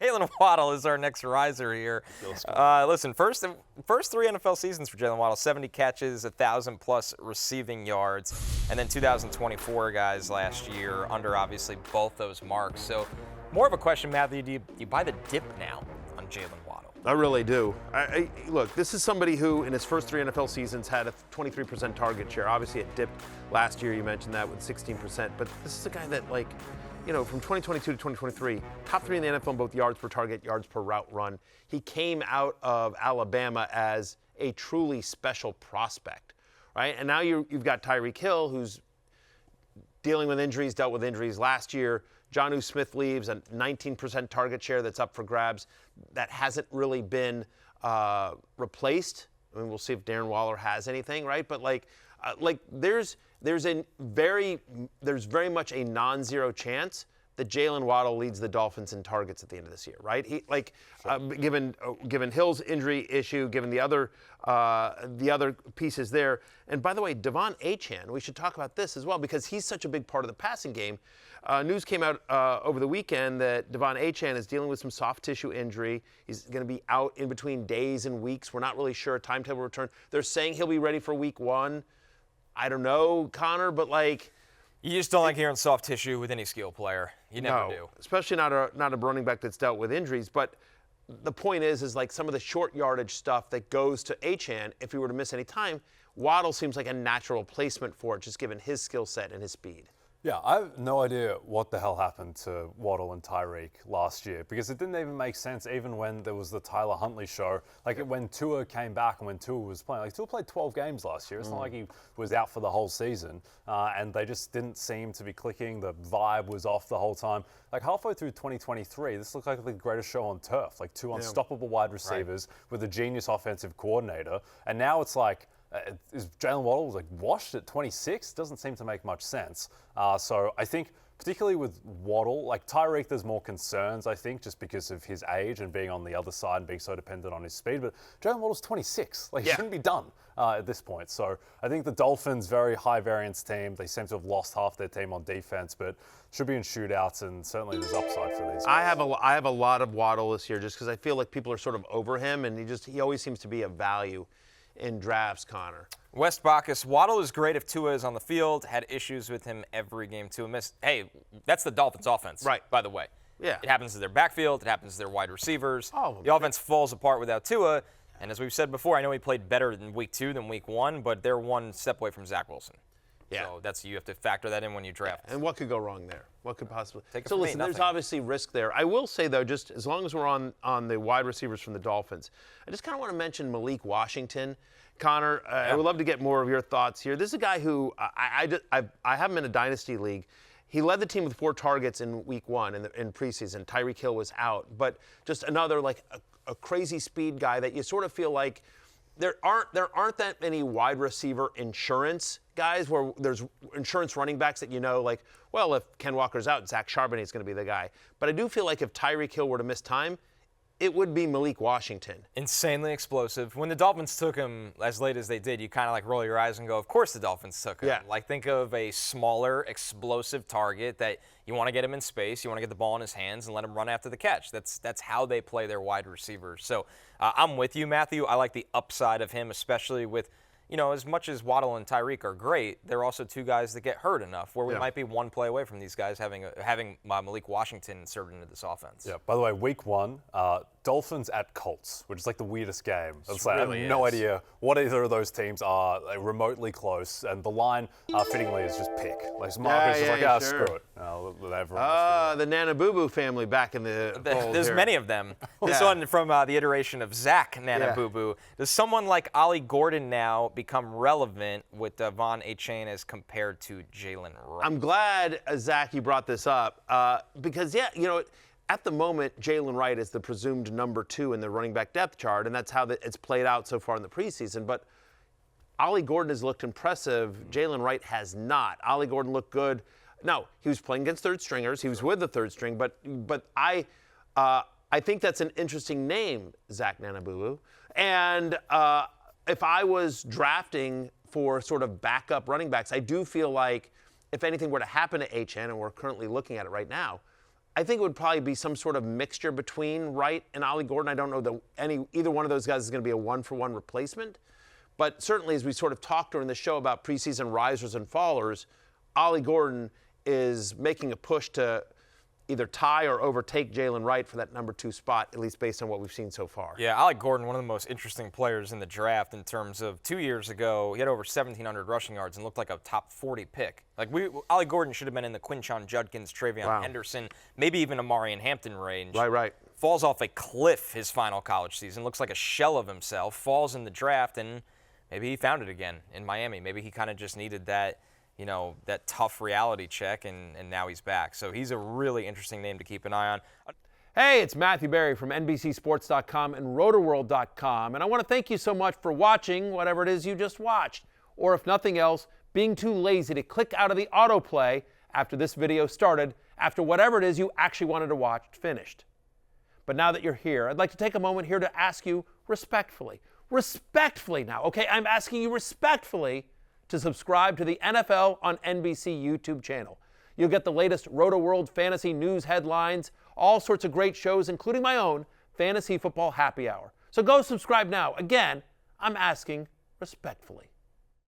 Jaylen Waddle is our next riser here. Listen, first 3 NFL seasons for Jaylen Waddle, 70 catches, 1,000-plus receiving yards, and then 2024 guys last year under obviously both those marks. So more of a question, Matthew, do you buy the dip now on Jaylen Waddle? I really do. Look, this is somebody who in his first 3 NFL seasons had a 23% target share. Obviously it dipped last year, you mentioned that, with 16%, but this is a guy that, like, from 2022 to 2023, top 3 in the NFL in both yards per target, yards per route run. He came out of Alabama as a truly special prospect, right? And now you've got Tyreek Hill, who's dealing with injuries, dealt with injuries last year. Jonnu Smith leaves, a 19% target share that's up for grabs. That hasn't really been replaced. I mean, we'll see if Darren Waller has anything, right? But there's very much a non-zero chance that Jaylen Waddle leads the Dolphins in targets at the end of this year, right? Given Hill's injury issue, given the other pieces there, and by the way, Devon Achane, we should talk about this as well because he's such a big part of the passing game. News came out over the weekend that Devon Achane is dealing with some soft tissue injury. He's going to be out in between days and weeks. We're not really sure a timetable return. They're saying he'll be ready for week 1. I don't know, Connor, but you just don't like hearing soft tissue with any skill player. You never do. Especially not a running back that's dealt with injuries. But the point is like some of the short yardage stuff that goes to Achane, if he were to miss any time, Waddle seems like a natural placement for it, just given his skill set and his speed. Yeah, I have no idea what the hell happened to Waddle and Tyreek last year because it didn't even make sense even when there was the Tyler Huntley show. When Tua came back and when Tua was playing. Tua played 12 games last year. It's not like he was out for the whole season. And they just didn't seem to be clicking. The vibe was off the whole time. Halfway through 2023, this looked like the greatest show on turf. Two unstoppable wide receivers with a genius offensive coordinator. And now it's is Jaylen Waddle washed at 26? Doesn't seem to make much sense. So I think particularly with Waddle, Tyreek, there's more concerns, I think, just because of his age and being on the other side and being so dependent on his speed. But Jaylen Waddle's 26. He shouldn't be done at this point. So I think the Dolphins, very high variance team. They seem to have lost half their team on defense, but should be in shootouts, and certainly there's upside for these guys. I have a lot of Waddle this year just because I feel like people are sort of over him, and he always seems to be a value in drafts, Connor. West Bacchus, Waddle is great if Tua is on the field. Had issues with him every game. Tua missed. Hey, that's the Dolphins' offense, right? By the way. Yeah. It happens to their backfield. It happens to their wide receivers. Oh, the offense falls apart without Tua. And as we've said before, I know he played better in week 2 than week 1, but they're one step away from Zach Wilson. Yeah. So you have to factor that in when you draft. Yeah. And what could go wrong there? What could possibly? So listen, there's obviously risk there. I will say though, just as long as we're on the wide receivers from the Dolphins, I just kind of want to mention Malik Washington. Connor, I would love to get more of your thoughts here. This is a guy who I have him in a dynasty league. He led the team with 4 targets in week 1 in preseason. Tyreek Hill was out, but just another a crazy speed guy that you sort of feel like there aren't that many wide receiver insurance guys where there's insurance running backs that if Ken Walker's out, Zach Charbonnet is going to be the guy. But I do feel like if Tyreek Hill were to miss time, it would be Malik Washington. Insanely explosive. When the Dolphins took him as late as they did, you kind of roll your eyes and go, of course the Dolphins took him. Yeah. Think of a smaller, explosive target that you want to get him in space, you want to get the ball in his hands and let him run after the catch. That's how they play their wide receivers. So I'm with you, Matthew. I like the upside of him, especially with, as much as Waddle and Tyreek are great, they're also 2 guys that get hurt enough where we might be one play away from these guys having Malik Washington inserted into this offense. Yeah. By the way, week 1, Dolphins at Colts, which is the weirdest game. Really I have no idea what either of those teams are remotely close, and the line, fittingly, is just pick. Marcus is sure. Screw it. The Nana Boo Boo family back in the fold There's here. many of them. This one from the iteration of Zach Nana Boo Boo. Does someone like Ollie Gordon now become relevant with Devon Achane as compared to Jaylen Wright? I'm glad, Zach, you brought this up because, at the moment, Jaylen Wright is the presumed number 2 in the running back depth chart, and that's how it's played out so far in the preseason. But Ollie Gordon has looked impressive. Jaylen Wright has not. Ollie Gordon looked good. No, he was playing against third stringers. He was with the third string, but I think that's an interesting name, Zach Nanabubu. And if I was drafting for sort of backup running backs, I do feel like if anything were to happen to Achane, and we're currently looking at it right now, I think it would probably be some sort of mixture between Wright and Ollie Gordon. I don't know that either one of those guys is going to be a one-for-one replacement. But certainly, as we sort of talked during the show about preseason risers and fallers, Ollie Gordon is making a push to either tie or overtake Jaylen Wright for that number 2 spot, at least based on what we've seen so far. Yeah, Ollie Gordon, one of the most interesting players in the draft in terms of 2 years ago, he had over 1,700 rushing yards and looked like a top 40 pick. Like, Ollie Gordon should have been in the Quinshon Judkins, Travion Henderson, maybe even a Marion Hampton range. Right. Falls off a cliff his final college season, looks like a shell of himself, falls in the draft, and maybe he found it again in Miami. Maybe he kind of just needed that, that tough reality check, and now he's back. So he's a really interesting name to keep an eye on. Hey, it's Matthew Berry from NBCSports.com and RotorWorld.com, and I want to thank you so much for watching whatever it is you just watched, or if nothing else, being too lazy to click out of the autoplay after this video started, after whatever it is you actually wanted to watch finished. But now that you're here, I'd like to take a moment here to ask you respectfully now, okay? I'm asking you respectfully to subscribe to the NFL on NBC YouTube channel. You'll get the latest Roto-World fantasy news headlines, all sorts of great shows, including my own Fantasy Football Happy Hour. So go subscribe now. Again, I'm asking respectfully.